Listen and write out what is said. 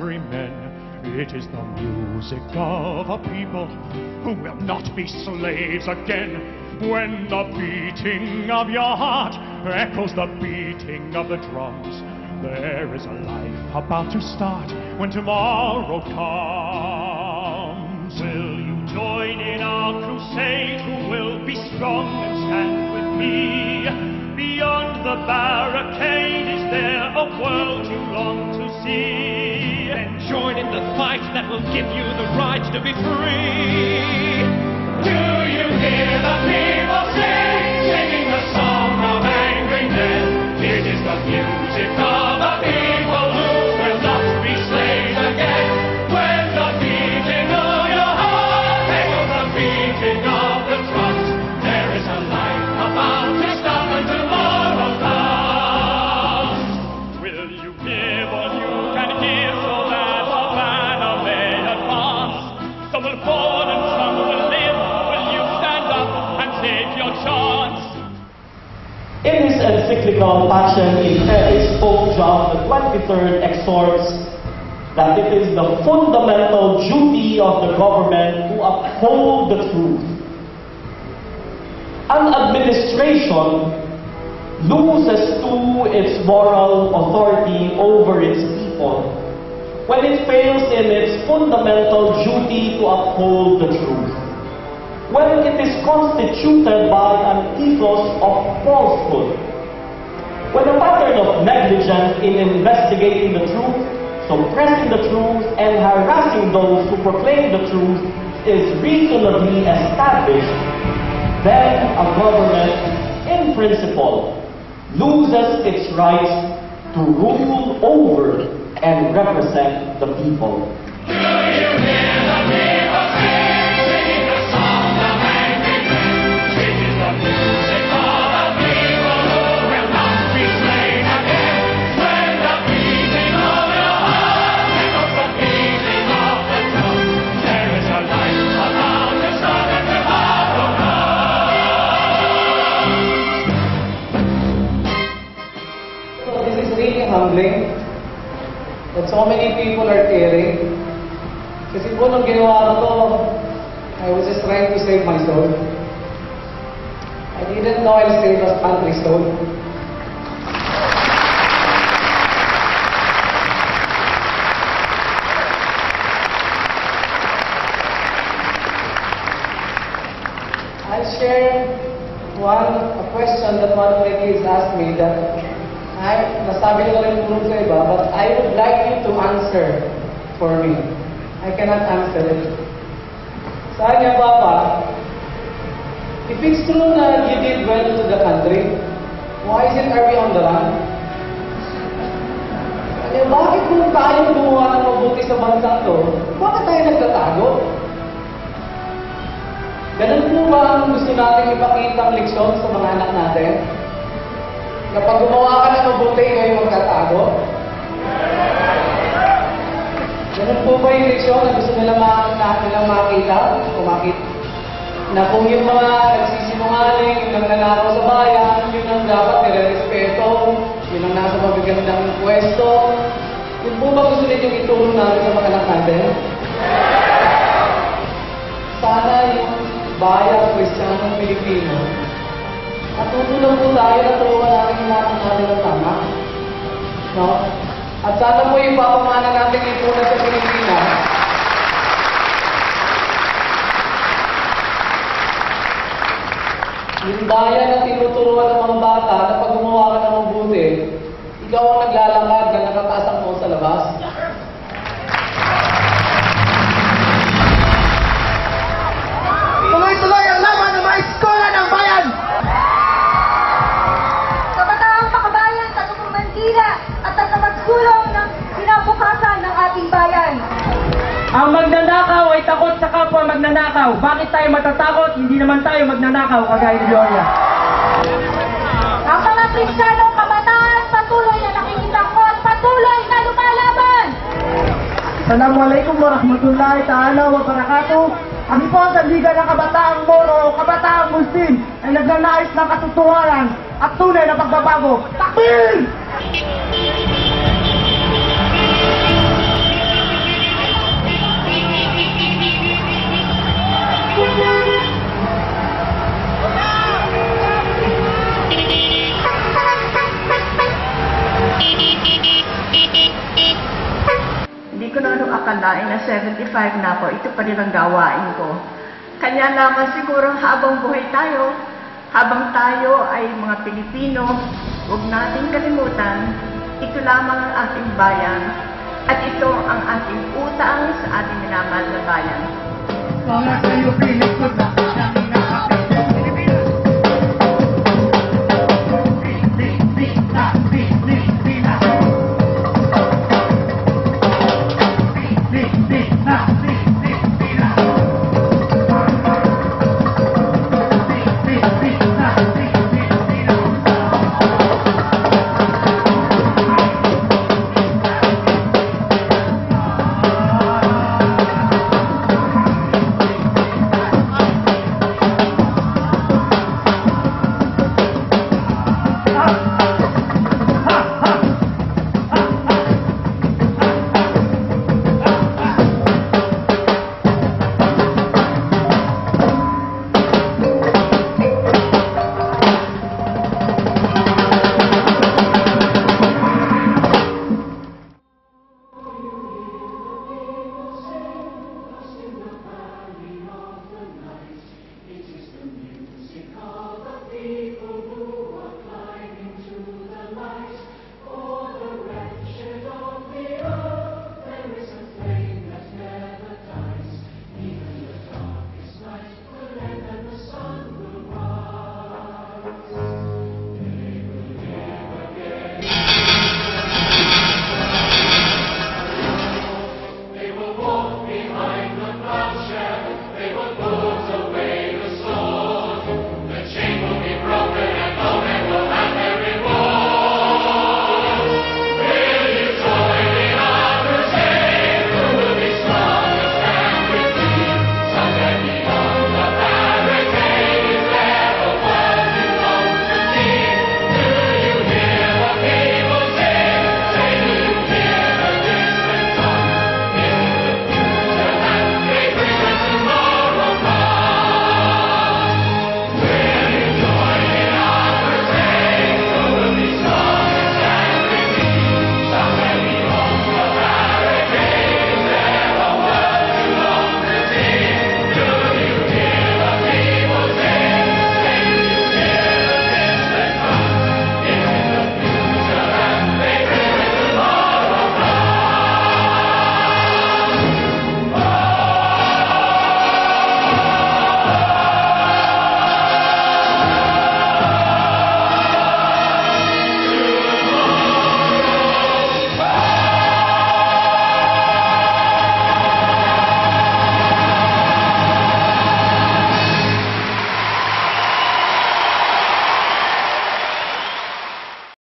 angry men. It is the music of a people who will not be slaves again. When the beating of your heart echoes the beating of the drums, there is a life about to start when tomorrow comes. Will you join in our crusade? Who will be strong and stand with me? Beyond the barricade, is there a world you long to see? Then join in the fight that will give you the right to be free. Do you hear the people singing the song of angry men? It is the music of a people who will not be slaves again. When the beating of your heart echoes the beating of the drums, there is a life about to start when tomorrow comes. Will you give all you can give so that the banner may advance? Some will fall and some will live. Will you stand up and take your chance? In his encyclical Passion in Paris, Pope John the 23rd exhorts that it is the fundamental duty of the government to uphold the truth. An administration loses to its moral authority over its people when it fails in its fundamental duty to uphold the truth. When it is constituted by an ethos of falsehood, when a pattern of negligence in investigating the truth, suppressing the truth, and harassing those who proclaim the truth is reasonably established, then a government, in principle, loses its right to rule over and represent the people. Do you hear the people singing the song of angry men? It is the music of a people who will not be slaves again. When the beating of your heart echoes the beating of the drum, there is a life about to start when tomorrow comes. So this is really humbling that so many people are tearing. Kasi po nung ginawa ko to, I was just trying to save my soul. I didn't know I'll save a country's soul. I'll share a question that one of my kids asked me that nasabi ko rin po sa iba, but I would like you to answer for me. I cannot answer it. Sabi niya, Papa, if it's true that you did well to the country, why are we on the run? Sabi niya, bakit kung tayo gumawa ng mabuti sa bansang to, bakit tayo nagtatago? Ganun po ba ang gusto natin ipakita ang leksyon sa mga anak natin? Kapag gumawa ka ng mabuti, kayo magtatago? Ganun po ba yung leksyon na gusto nilang makita? Na kung yung mga nagsisinungaling, yung nagnanakaw sa bayan, yun ang dapat nire-respeto, yun ang nasa magagandang pwesto. Yun po ba gusto nilang itulong namin sa mga anak natin? Sana yung bayan, Kristiyanong Pilipino, natutulong po tayo na turuan natin yung mga natin ng tama. No? At sana po yung papamana natin ipunan sa Pilipinas. Yung bayan na tinuturuan ng mga bata na pag gumawa ka ng mabuti, ikaw ang naglalakad na nakataas ang mo sa labas. Tuloy-tuloy ang laban ng mga eskola ng bayan! Kabataang Pakabayan sa Tugong Bandila at sa pagsulong ng kinabukasan ng ating bayan. Ang magnanakaw ay takot sa kapwa magnanakaw. Bakit tayo matatakot? Hindi naman tayo magnanakaw kagaya ni Gloria. Ang mga Kristiyanong kabataan patuloy na nakikitangkot, patuloy na lumalaban. Assalamualaikum warahmatullahi ta'ala wa barakatuh. Kami po sa Liga ng Kabataang Moro o Kabataang Muslim ay nagnanais ng katotohanan at tunay na pagbabago. Takbir! 75 na ako, ito pa rin ang gawain ko. Kanya naman siguro habang buhay tayo, habang tayo ay mga Pilipino, huwag nating kalimutan, ito lamang ang ating bayan at ito ang ating utang sa ating minamahal na bayan. Mga kayo, Pilipod